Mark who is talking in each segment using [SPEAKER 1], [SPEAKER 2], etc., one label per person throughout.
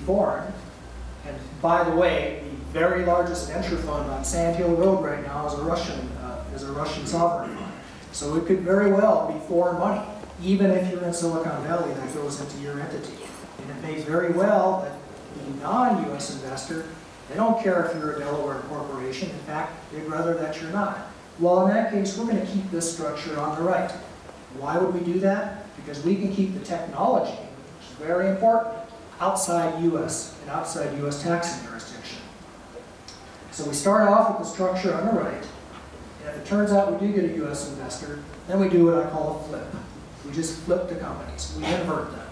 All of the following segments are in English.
[SPEAKER 1] foreign. And by the way, the very largest venture fund on Sand Hill Road right now is a Russian sovereign fund. So it could very well be foreign money, even if you're in Silicon Valley, that goes into your entity. And it may very well that the non-US investor, they don't care if you're a Delaware corporation. In fact, they'd rather that you're not. Well, in that case, we're going to keep this structure on the right. Why would we do that? Because we can keep the technology, which is very important, outside US and outside US taxing jurisdiction. So we start off with the structure on the right. And if it turns out we do get a US investor, then we do what I call a flip. We just flip the companies. We invert them.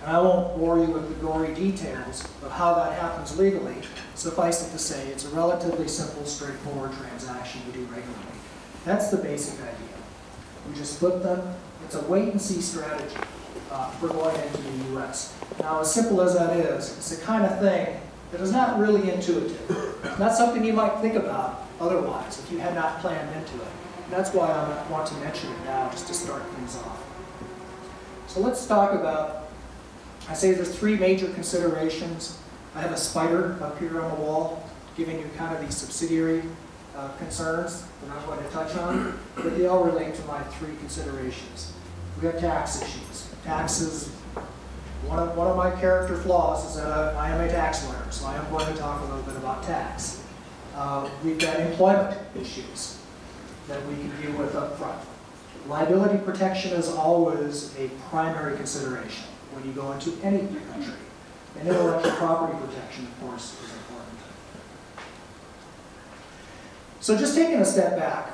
[SPEAKER 1] And I won't bore you with the gory details of how that happens legally. Suffice it to say, it's a relatively simple, straightforward transaction we do regularly. That's the basic idea. We just flip them. It's a wait-and-see strategy for going into the US. Now, as simple as that is, it's the kind of thing that is not really intuitive. Not something you might think about otherwise if you had not planned into it. And that's why I want to mention it now, just to start things off. So let's talk about, I say there's three major considerations. I have a spider up here on the wall, giving you kind of these subsidiary concerns that I'm going to touch on, but they all relate to my three considerations. We have tax issues. Taxes, one of my character flaws is that I am a tax lawyer, so I am going to talk a little bit about tax. We've got employment issues that we can deal with up front. Liability protection is always a primary consideration when you go into any country. And intellectual property protection, of course, is important. So just taking a step back,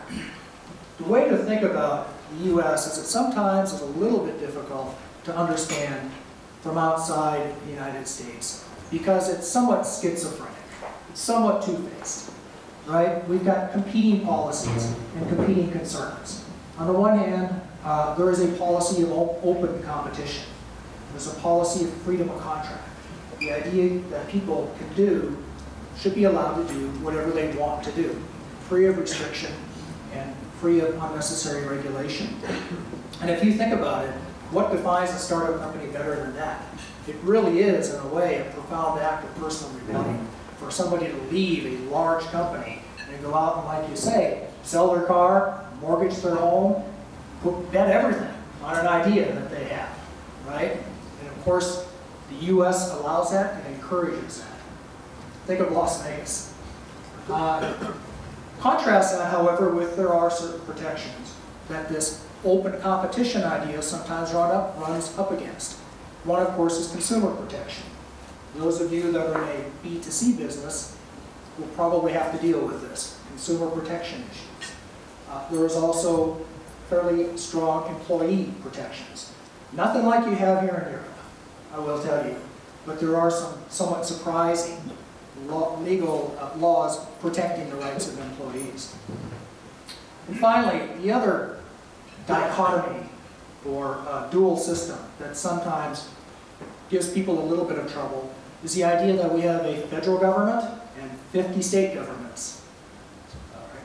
[SPEAKER 1] the way to think about the U.S. is that sometimes it's a little bit difficult to understand from outside the United States because it's somewhat schizophrenic. It's somewhat two-faced, right? We've got competing policies and competing concerns. On the one hand, there is a policy of open competition. There's a policy of freedom of contract. The idea that people should be allowed to do whatever they want to do, free of restriction and free of unnecessary regulation. And if you think about it, what defines a startup company better than that? It really is, in a way, a profound act of personal rebellion for somebody to leave a large company and go out and, like you say, sell their car, mortgage their home, bet everything on an idea that they have, right? And of course, the U.S. allows that and encourages that. Think of Las Vegas. Contrast that, however, with there are certain protections that this open competition idea sometimes runs up against. One, of course, is consumer protection. Those of you that are in a B2C business will probably have to deal with this, consumer protection issues. There is also fairly strong employee protections. Nothing like you have here in Europe, I will tell you, but there are some somewhat surprising legal laws protecting the rights of employees. And finally, the other dichotomy or dual system that sometimes gives people a little bit of trouble is the idea that we have a federal government and 50 state governments,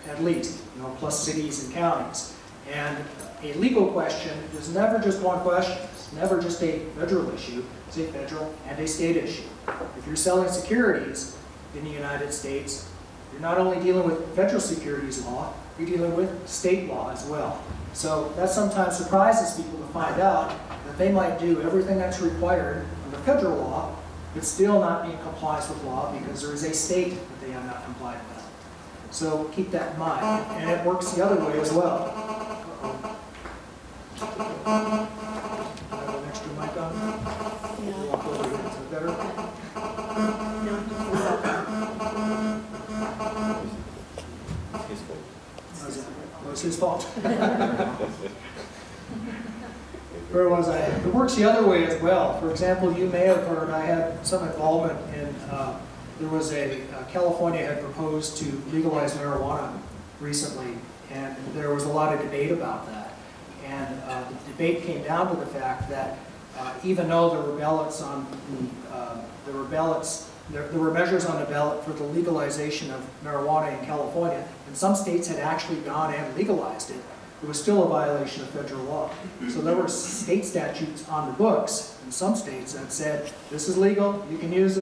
[SPEAKER 1] at least, plus cities and counties. And a legal question is never just one question. It's never just a federal issue. It's a federal and a state issue. If you're selling securities in the United States, you're not only dealing with federal securities law, you're dealing with state law as well. So that sometimes surprises people to find out that they might do everything that's required under federal law, but still not be in compliance with law because there is a state that they have not complied with. So keep that in mind. And it works the other way as well. I have an extra mic on? Yeah. Walk over here. Is it better?
[SPEAKER 2] No.
[SPEAKER 1] It's his fault. Where was I? It works the other way as well. For example, you may have heard I had some involvement in, there was California had proposed to legalize marijuana recently, and there was a lot of debate about that. And the debate came down to the fact that even though there were ballots on there were measures on the ballot for the legalization of marijuana in California, and some states had actually gone and legalized it. It was still a violation of federal law. So there were state statutes on the books in some states that said, this is legal, you can use it.